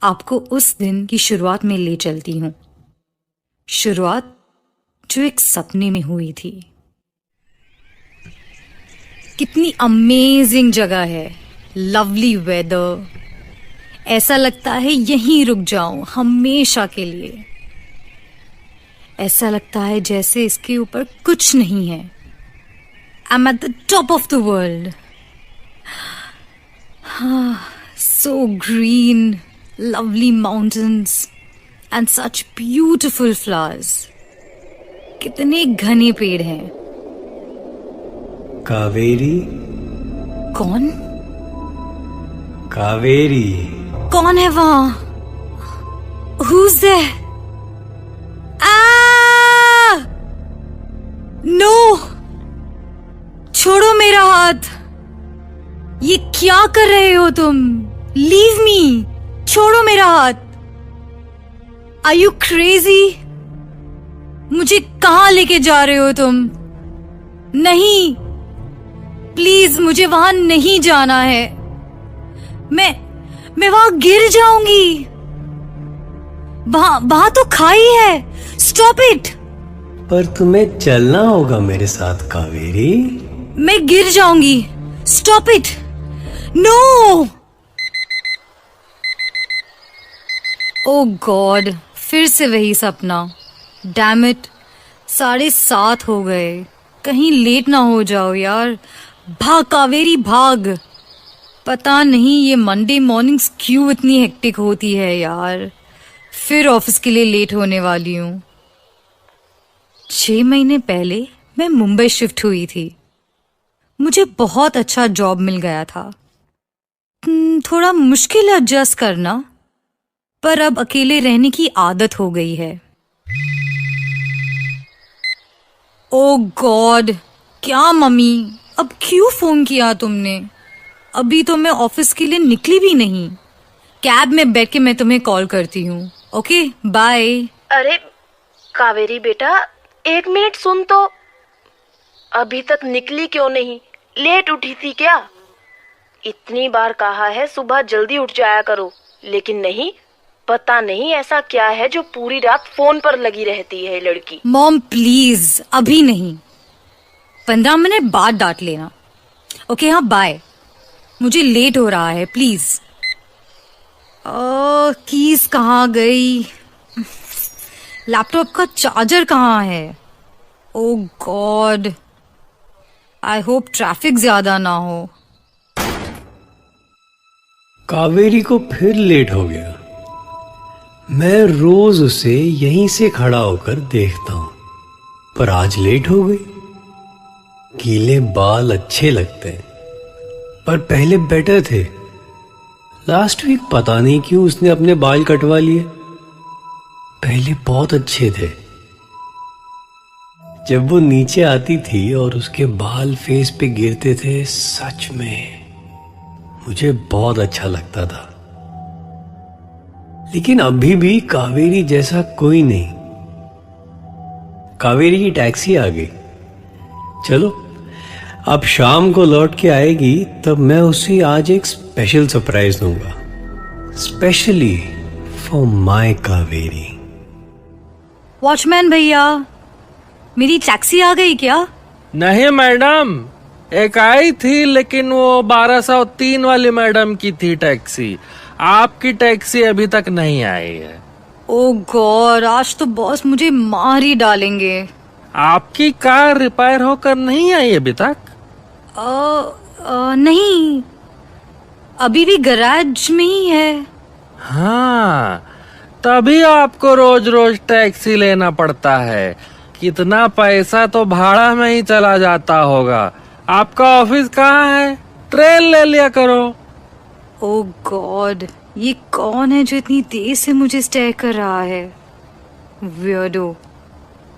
आपको उस दिन की शुरुआत में ले चलती हूँ। शुरुआत जो एक सपने में हुई थी। कितनी अमेजिंग जगह है, लवली वेदर, ऐसा लगता है यहीं रुक जाऊं हमेशा के लिए। ऐसा लगता है जैसे इसके ऊपर कुछ नहीं है। I am at the top of the world. So green, lovely mountains and such beautiful flowers. कितने घने पेड़ हैं। कावेरी। कौन? कावेरी। कौन है वहां? Who's there? नो! छोड़ो मेरा हाथ। ये क्या कर रहे हो तुम? Leave me! छोड़ो मेरा हाथ। Are you crazy? मुझे कहां लेके जा रहे हो तुम? नहीं, प्लीज मुझे वहां नहीं जाना है। मैं वहां गिर जाऊंगी। वहां तो खाई है। Stop it! पर तुम्हें चलना होगा मेरे साथ कावेरी। मैं गिर जाऊंगी। Stop it! No! Oh God, फिर से वही सपना। डैम इट, 7:30 हो गए। कहीं लेट ना हो जाओ यार। भाग कावेरी भाग। पता नहीं ये मंडे मॉर्निंग्स क्यों इतनी हेक्टिक होती है यार। फिर ऑफिस के लिए लेट होने वाली हूँ। 6 महीने पहले मैं मुंबई शिफ्ट हुई थी। मुझे बहुत अच्छा जॉब मिल गया था। थोड़ा मुश्किल है एडजस्ट करना, पर अब अकेले रहने की आदत हो गई है। ओ गॉड, क्या मम्मी? अब क्यों फोन किया तुमने? अभी तो मैं ऑफिस के लिए निकली भी नहीं। कैब में बैठ के मैं तुम्हें कॉल करती हूँ। Okay, bye. अरे कावेरी बेटा, 1 मिनट सुन तो। अभी तक निकली क्यों नहीं? लेट उठी थी क्या? इतनी बार कहा है सुबह जल्दी उठ जाया करो, लेकिन नहीं। पता नहीं ऐसा क्या है जो पूरी रात फोन पर लगी रहती है लड़की। मॉम प्लीज, अभी नहीं, 15 मिनट बाद डांट लेना। ओके, हाँ बाय। मुझे लेट हो रहा है, प्लीज। कीज कहाँ गई? लैपटॉप का चार्जर कहाँ है? ओ गॉड, आई होप ट्रैफिक ज्यादा ना हो। कावेरी को फिर लेट हो गया। मैं रोज उसे यहीं से खड़ा होकर देखता हूं, पर आज लेट हो गई। गीले बाल अच्छे लगते हैं, पर पहले बेटर थे। लास्ट वीक पता नहीं क्यों उसने अपने बाल कटवा लिए। पहले बहुत अच्छे थे। जब वो नीचे आती थी और उसके बाल फेस पे गिरते थे, सच में मुझे बहुत अच्छा लगता था। लेकिन अभी भी कावेरी जैसा कोई नहीं। कावेरी की टैक्सी आ गई। चलो, अब शाम को लौट के आएगी, तब मैं उसे आज एक स्पेशल सरप्राइज दूंगा, specially for my Kaveri. Watchman भैया, मेरी टैक्सी आ गई क्या? नहीं मैडम, एक आई थी, लेकिन वो 1203 वाली मैडम की थी टैक्सी। आपकी टैक्सी अभी तक नहीं आई है। ओ गॉड, आज तो बॉस मुझे मार ही डालेंगे। आपकी कार रिपेयर होकर नहीं आई अभी तक? नहीं, अभी भी गैराज में ही है। हाँ, तभी आपको रोज रोज टैक्सी लेना पड़ता है। कितना पैसा तो भाड़ा में ही चला जाता होगा। आपका ऑफिस कहाँ है? ट्रेन ले लिया करो। ओ गॉड, ये कौन है जो इतनी देर से मुझे स्टेयर कर रहा है? वियर्डो।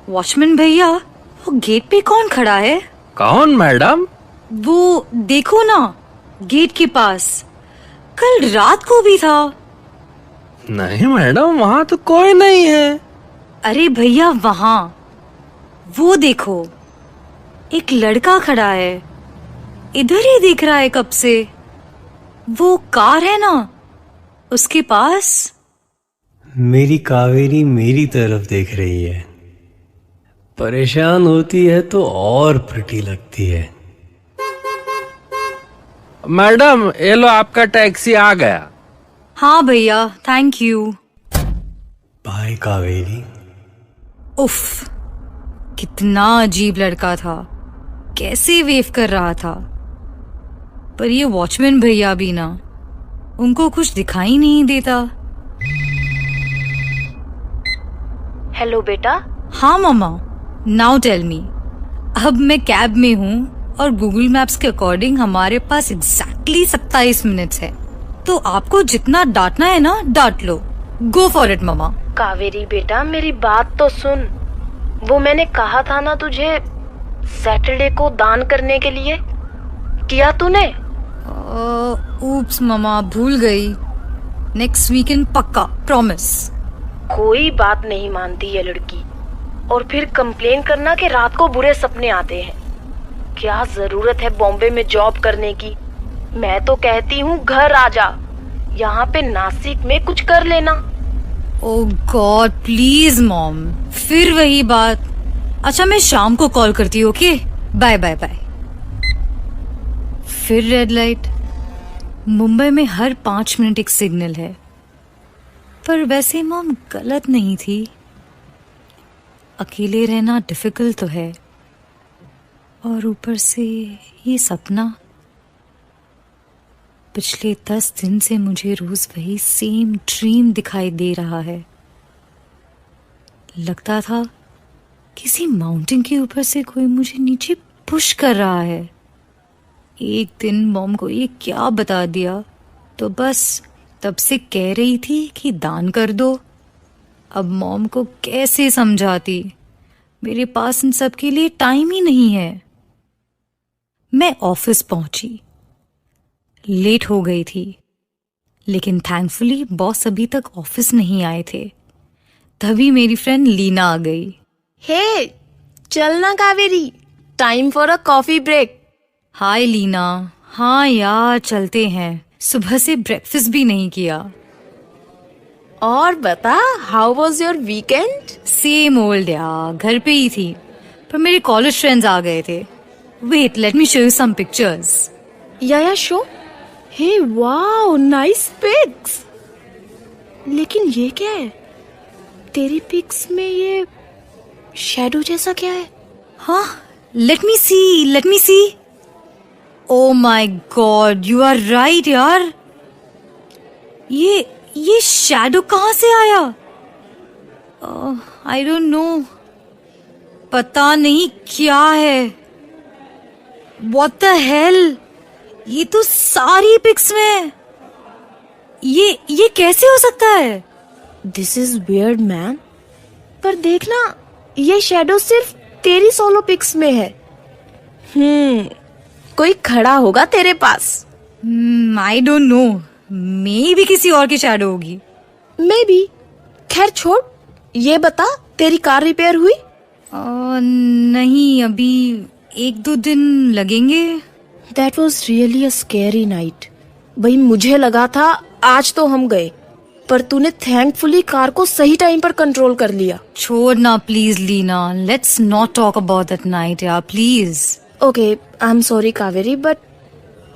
वॉचमैन भैया, वो गेट पे कौन खड़ा है? कौन मैडम? वो देखो ना, गेट के पास। कल रात को भी था। नहीं मैडम, वहाँ तो कोई नहीं है। अरे भैया, वहां वो देखो, एक लड़का खड़ा है। इधर ही दिख रहा है कब से। वो कार है ना, उसके पास। मेरी कावेरी मेरी तरफ देख रही है। परेशान होती है तो और प्रिटी लगती है। मैडम, ये लो आपका टैक्सी आ गया। हाँ भैया, थैंक यू। बाय कावेरी। उफ, कितना अजीब लड़का था, कैसे वेव कर रहा था। पर ये वॉचमैन भैया भी ना, उनको कुछ दिखाई नहीं देता। हेलो बेटा। हाँ मामा, नाउ टेल मी। अब मैं कैब में हूँ और गूगल मैप्स के अकॉर्डिंग हमारे पास एग्जैक्टली 27 मिनट्स है। तो आपको जितना डांटना है ना, डांट लो। गो फॉर इट मामा। कावेरी बेटा, मेरी बात तो सुन। वो मैंने कहा था ना तुझे, सैटरडे को दान करने के लिए, किया तूने? ऊप्स मामा, भूल गई। नेक्स्ट वीकेंड पक्का, प्रॉमिस। कोई बात नहीं मानती ये लड़की। और फिर कंप्लेन करना कि रात को बुरे सपने आते हैं। क्या जरूरत है बॉम्बे में जॉब करने की? मैं तो कहती हूँ घर आ जा, यहाँ पे नासिक में कुछ कर लेना। ओह गॉड, प्लीज मॉम, फिर वही बात। अच्छा, मैं शाम को कॉल करती हूँ। Okay, bye bye bye. फिर रेड लाइट। मुंबई में हर 5 मिनट एक सिग्नल है। पर वैसे मॉम गलत नहीं थी। अकेले रहना डिफिकल्ट तो है, और ऊपर से ये सपना। पिछले 10 दिन से मुझे रोज वही सेम ड्रीम दिखाई दे रहा है। लगता था किसी माउंटेन के ऊपर से कोई मुझे नीचे पुश कर रहा है। एक दिन मॉम को ये क्या बता दिया तो बस तब से कह रही थी कि दान कर दो। अब मॉम को कैसे समझाती? मेरे पास इन सब के लिए टाइम ही नहीं है। मैं ऑफिस पहुंची, लेट हो गई थी, लेकिन थैंकफुली बॉस अभी तक ऑफिस नहीं आए थे। तभी मेरी फ्रेंड लीना आ गई। हे, चलना Kaveri, time for a coffee break. Hi Leena. हाँ यार, चलते हैं। सुबह से ब्रेकफास्ट भी नहीं किया। और बता, how was your weekend? Same old यार, घर पे ही थी। पर मेरे कॉलेज फ्रेंड्स आ गए थे। Wait, let me show you some pictures. या show. Hey wow, nice pics. लेकिन ये क्या है? तेरी पिक्स में ये शैडो जैसा क्या है? हाँ, let me see. Oh my God, you are right यार। ये शैडो कहाँ से आया? आई डोंट नो, पता नहीं क्या है। व्हाट द हेल, ये तो सारी पिक्स में है। ये कैसे हो सकता है? This is weird man. पर देखना, ये शैडो सिर्फ तेरी सोलो पिक्स में है। कोई खड़ा होगा तेरे पास। आई डोंट नो, मे भी किसी और की शैडो होगी। May be. खैर छोड़, ये बता, तेरी कार रिपेयर हुई? नहीं, अभी 1-2 दिन लगेंगे। That was really a scary night. भाई मुझे लगा था आज तो हम गए, पर तूने थैंकफुली कार को सही टाइम पर कंट्रोल कर लिया। छोड़ ना please Leena, let's not talk about that night यार, please. Okay, I am sorry Kaveri, but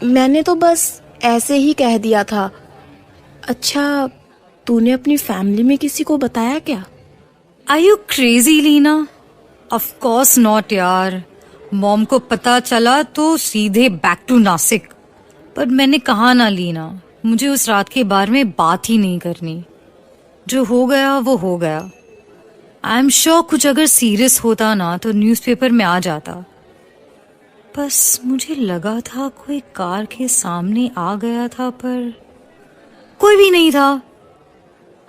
मैंने तो बस ऐसे ही कह दिया था। अच्छा, तूने अपनी फैमिली में किसी को बताया क्या? Are you crazy Leena? Of course not यार। मॉम को पता चला तो सीधे बैक टू नासिक। पर मैंने कहा ना लीना, मुझे उस रात के बारे में बात ही नहीं करनी। जो हो गया वो हो गया। आई एम श्योर कुछ अगर सीरियस होता ना तो न्यूज़पेपर में आ जाता। बस मुझे लगा था कोई कार के सामने आ गया था, पर कोई भी नहीं था।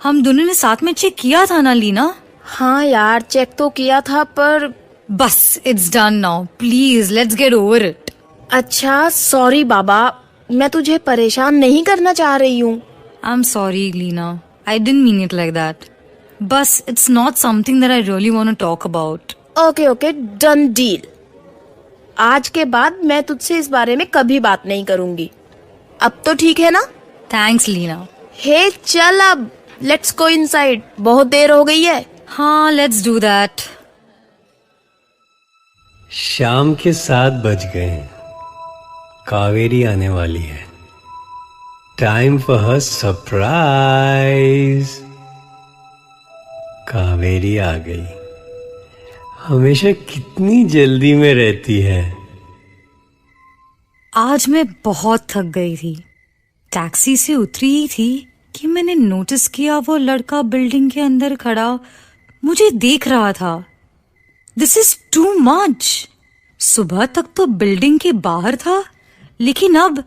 हम दोनों ने साथ में चेक किया था ना लीना? हाँ यार, चेक तो किया था, पर बस it's done now, please let's get over it. अच्छा सॉरी बाबा, मैं तुझे परेशान नहीं करना चाह रही हूँ। I am sorry Leena, I didn't mean it like that. बस it's not something that I really want to talk about. Okay, done deal. आज के बाद मैं तुझसे इस बारे में कभी बात नहीं करूंगी। अब तो ठीक है ना? थैंक्स लीना। हे चल अब, लेट्स गो इनसाइड, बहुत देर हो गई है। हाँ, लेट्स डू दैट। शाम के 7 बज गए हैं। कावेरी आने वाली है। Time for her surprise. Kaveri आ गई। हमेशा कितनी जल्दी में रहती है। आज मैं बहुत थक गई थी। टैक्सी से उतरी ही थी कि मैंने नोटिस किया वो लड़का बिल्डिंग के अंदर खड़ा मुझे देख रहा था। This is too much. सुबह तक तो बिल्डिंग के बाहर था, लेकिन अब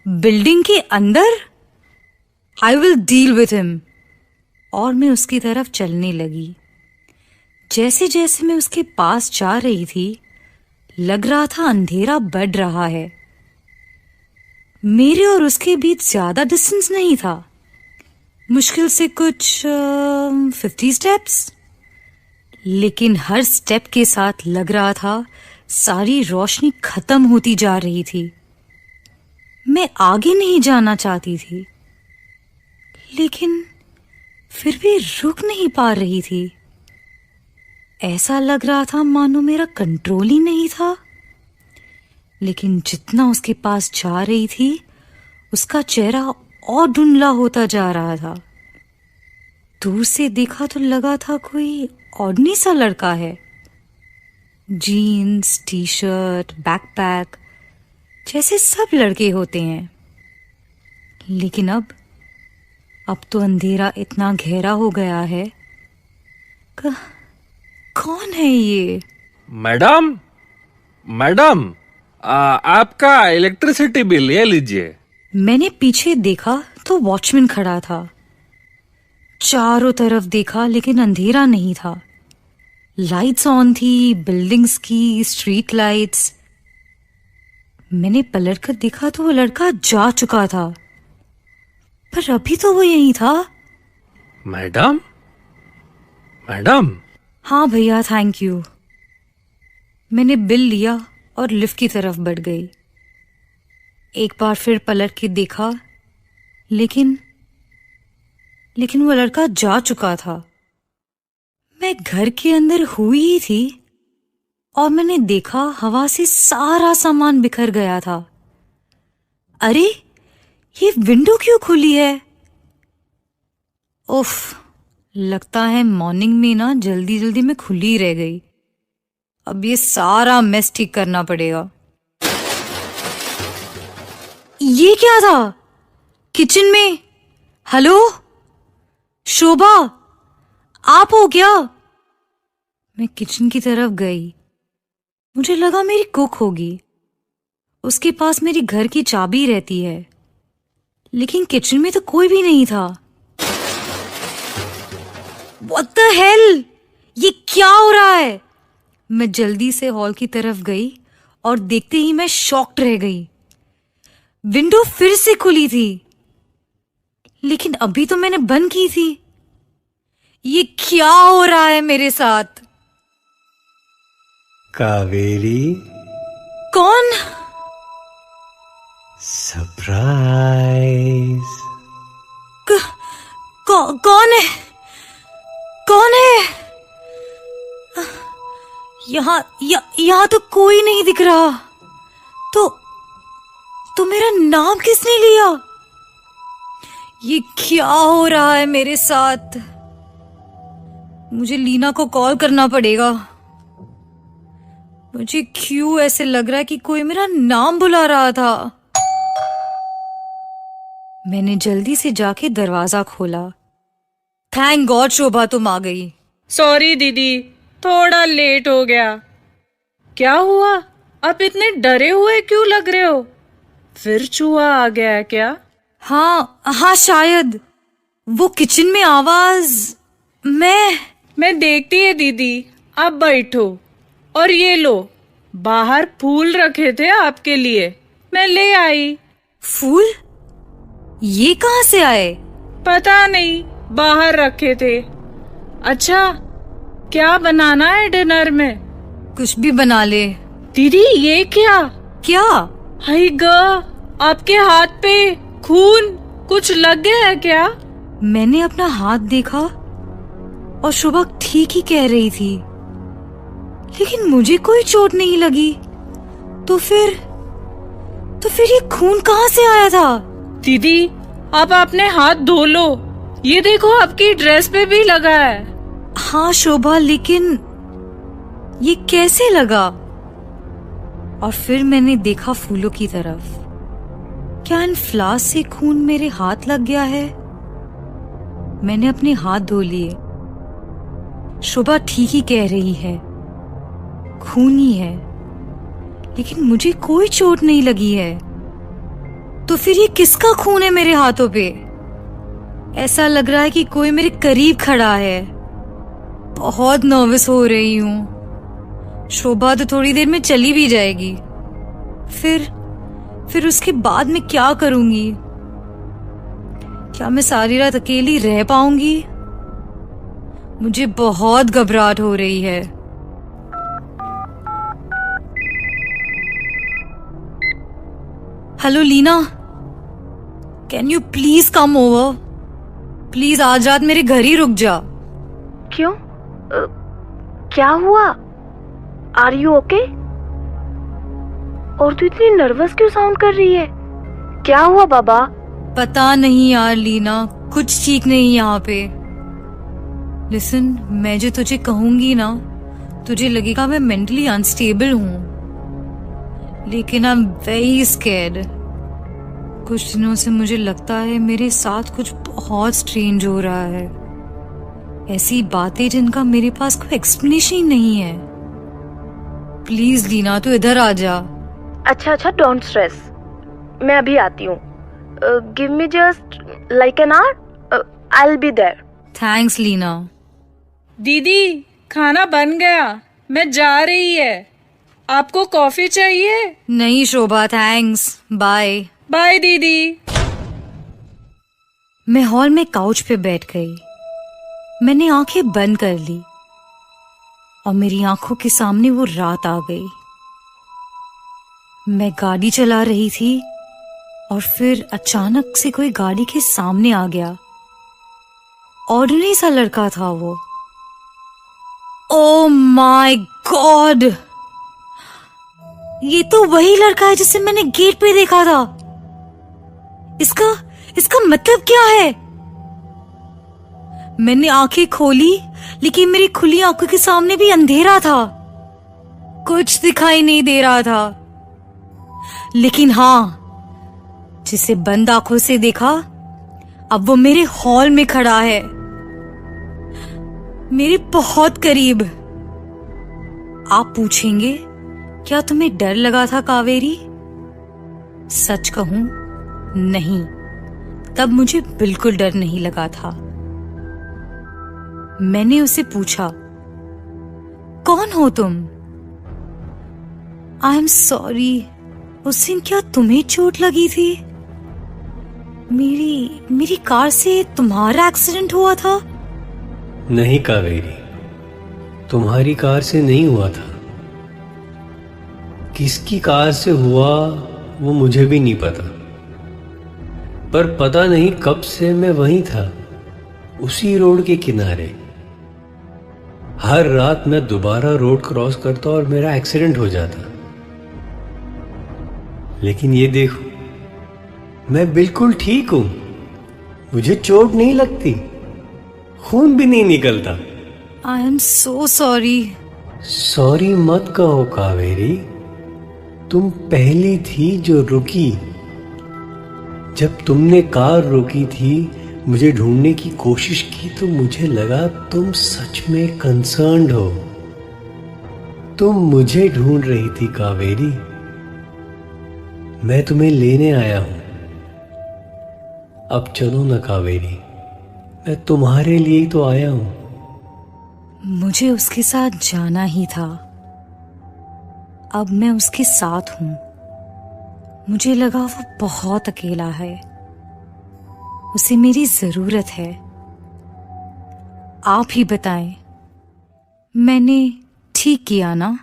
बिल्डिंग के अंदर। I will deal with him. और मैं उसकी तरफ चलने लगी। जैसे जैसे मैं उसके पास जा रही थी, लग रहा था अंधेरा बढ़ रहा है। मेरे और उसके बीच ज्यादा डिस्टेंस नहीं था, मुश्किल से कुछ 50 स्टेप्स। लेकिन हर स्टेप के साथ लग रहा था सारी रोशनी खत्म होती जा रही थी। मैं आगे नहीं जाना चाहती थी, लेकिन फिर भी रुक नहीं पा रही थी। ऐसा लग रहा था मानो मेरा कंट्रोल ही नहीं था। लेकिन जितना उसके पास जा रही थी, उसका चेहरा और धुंधला होता जा रहा था। दूर से देखा तो लगा था कोई ऑर्डिनरी सा लड़का है। जीन्स, टी शर्ट, बैकपैक, जैसे सब लड़के होते हैं। लेकिन अब तो अंधेरा इतना गहरा हो गया है। कौन है ये? मैडम, मैडम, आपका इलेक्ट्रिसिटी बिल ये लीजिए। मैंने पीछे देखा तो वॉचमैन खड़ा था। चारों तरफ देखा, लेकिन अंधेरा नहीं था। लाइट्स ऑन थी, बिल्डिंग्स की, स्ट्रीट लाइट्स। मैंने पलट कर देखा तो वो लड़का जा चुका था, पर अभी तो वो यहीं था। Madam, madam. हाँ भैया, थैंक यू। मैंने बिल लिया और लिफ्ट की तरफ बढ़ गई। एक बार फिर पलट के देखा, लेकिन वो लड़का जा चुका था। मैं घर के अंदर हुई थी और मैंने देखा हवा से सारा सामान बिखर गया था। अरे, ये विंडो क्यों खुली है? उफ, लगता है मॉर्निंग में ना जल्दी जल्दी में खुली रह गई। अब ये सारा मेस ठीक करना पड़ेगा। ये क्या था? किचन में। हेलो शोभा, आप हो क्या? मैं किचन की तरफ गई। मुझे लगा मेरी कुक होगी, उसके पास मेरी घर की चाबी रहती है। लेकिन किचन में तो कोई भी नहीं था। What the hell? ये क्या हो रहा है? मैं जल्दी से हॉल की तरफ गई और देखते ही मैं शॉक्ड रह गई। विंडो फिर से खुली थी, लेकिन अभी तो मैंने बंद की थी। ये क्या हो रहा है मेरे साथ? कावेरी। कौन? सरप्राइज। कौन है? कौन है? यहाँ तो कोई नहीं दिख रहा। तो मेरा नाम किसने लिया? ये क्या हो रहा है मेरे साथ? मुझे लीना को कॉल करना पड़ेगा। मुझे क्यों ऐसे लग रहा है कि कोई मेरा नाम बुला रहा था। मैंने जल्दी से जाके दरवाजा खोला। थैंक गॉड शोभा, तुम आ गई। सॉरी दीदी, थोड़ा लेट हो गया। क्या हुआ? आप इतने डरे हुए क्यों लग रहे हो? फिर चूहा आ गया है क्या? हाँ शायद। वो किचन में आवाज। मैं देखती है दीदी, आप बैठो। और ये लो, बाहर फूल रखे थे आपके लिए, मैं ले आई। फूल? ये कहाँ से आए? पता नहीं, बाहर रखे थे। अच्छा, क्या बनाना है डिनर में? कुछ भी बना ले। दीदी ये क्या? क्या? हाय ग, आपके हाथ पे खून, कुछ लग गया है क्या? मैंने अपना हाथ देखा और शोभा ठीक ही कह रही थी, लेकिन मुझे कोई चोट नहीं लगी। तो फिर ये खून कहाँ से आया था? दीदी, अब अपने हाथ धो लो। ये देखो, आपकी ड्रेस पे भी लगा है। हाँ शोभा, लेकिन ये कैसे लगा? और फिर मैंने देखा फूलों की तरफ। क्या इन फ्लावर्स से खून मेरे हाथ लग गया है? मैंने अपने हाथ धो लिए। शोभा ठीक ही कह रही है, खून ही है, लेकिन मुझे कोई चोट नहीं लगी है। तो फिर ये किसका खून है मेरे हाथों पे? ऐसा लग रहा है कि कोई मेरे करीब खड़ा है। बहुत नर्वस हो रही हूँ। शोभा तो थोड़ी देर में चली भी जाएगी। फिर उसके बाद मैं क्या करूंगी? क्या मैं सारी रात अकेली रह पाऊंगी? मुझे बहुत घबराहट हो रही है। Hello Leena, can you please come over? Please आज रात मेरे घर ही रुक जा। क्यों? क्या हुआ? Are you okay? और तू इतनी नर्वस क्यों साउंड कर रही है? क्या हुआ बाबा? पता नहीं यार लीना, कुछ ठीक नहीं यहाँ पे। लिसन, मैं जो तुझे कहूंगी ना, तुझे लगेगा मैं मेंटली अनस्टेबल हूँ, लेकिन आई एम वेरी स्कैर्ड। कुछ दिनों से मुझे लगता है मेरे साथ कुछ बहुत स्ट्रेंज हो रहा है। ऐसी बातें जिनका मेरे पास कोई एक्सप्लेनेशन ही नहीं है। प्लीज लीना, तू इधर आ जा। अच्छा, डोंट स्ट्रेस, मैं अभी आती हूँ। Give me just like an hour, I will be there. Thanks Leena. दीदी, खाना बन गया, मैं जा रही है। आपको कॉफी चाहिए? नहीं शोभा, थैंक्स, बाय। बाय दीदी। मैं हॉल में काउच पे बैठ गई। मैंने आंखें बंद कर ली और मेरी आंखों के सामने वो रात आ गई। मैं गाड़ी चला रही थी और फिर अचानक से कोई गाड़ी के सामने आ गया। ऑर्डिनरी सा लड़का था वो। ओह माय गॉड, ये तो वही लड़का है जिसे मैंने गेट पे देखा था। इसका मतलब क्या है? मैंने आंखें खोली, लेकिन मेरी खुली आंखों के सामने भी अंधेरा था। कुछ दिखाई नहीं दे रहा था। लेकिन हाँ, जिसे बंद आंखों से देखा, अब वो मेरे हॉल में खड़ा है, मेरे बहुत करीब। आप पूछेंगे, क्या तुम्हें डर लगा था कावेरी? सच कहूं, नहीं, तब मुझे बिल्कुल डर नहीं लगा था। मैंने उसे पूछा, कौन हो तुम? आई एम सॉरी, उस दिन क्या तुम्हें चोट लगी थी? मेरी कार से तुम्हारा एक्सीडेंट हुआ था? नहीं कावेरी, तुम्हारी कार से नहीं हुआ था। किसकी कार से हुआ वो मुझे भी नहीं पता, पर पता नहीं कब से मैं वहीं था, उसी रोड के किनारे। हर रात मैं दोबारा रोड क्रॉस करता और मेरा एक्सीडेंट हो जाता। लेकिन ये देखो, मैं बिल्कुल ठीक हूं, मुझे चोट नहीं लगती, खून भी नहीं निकलता। I am so sorry. Sorry मत कहो कावेरी, तुम पहली थी जो रुकी। जब तुमने कार रोकी थी, मुझे ढूंढने की कोशिश की, तो मुझे लगा तुम सच में कंसर्न्ड हो। तुम मुझे ढूंढ रही थी कावेरी, मैं तुम्हें लेने आया हूं। अब चलो ना कावेरी, मैं तुम्हारे लिए ही तो आया हूं। मुझे उसके साथ जाना ही था। अब मैं उसके साथ हूं। मुझे लगा वो बहुत अकेला है, उसे मेरी जरूरत है। आप ही बताएं, मैंने ठीक किया ना?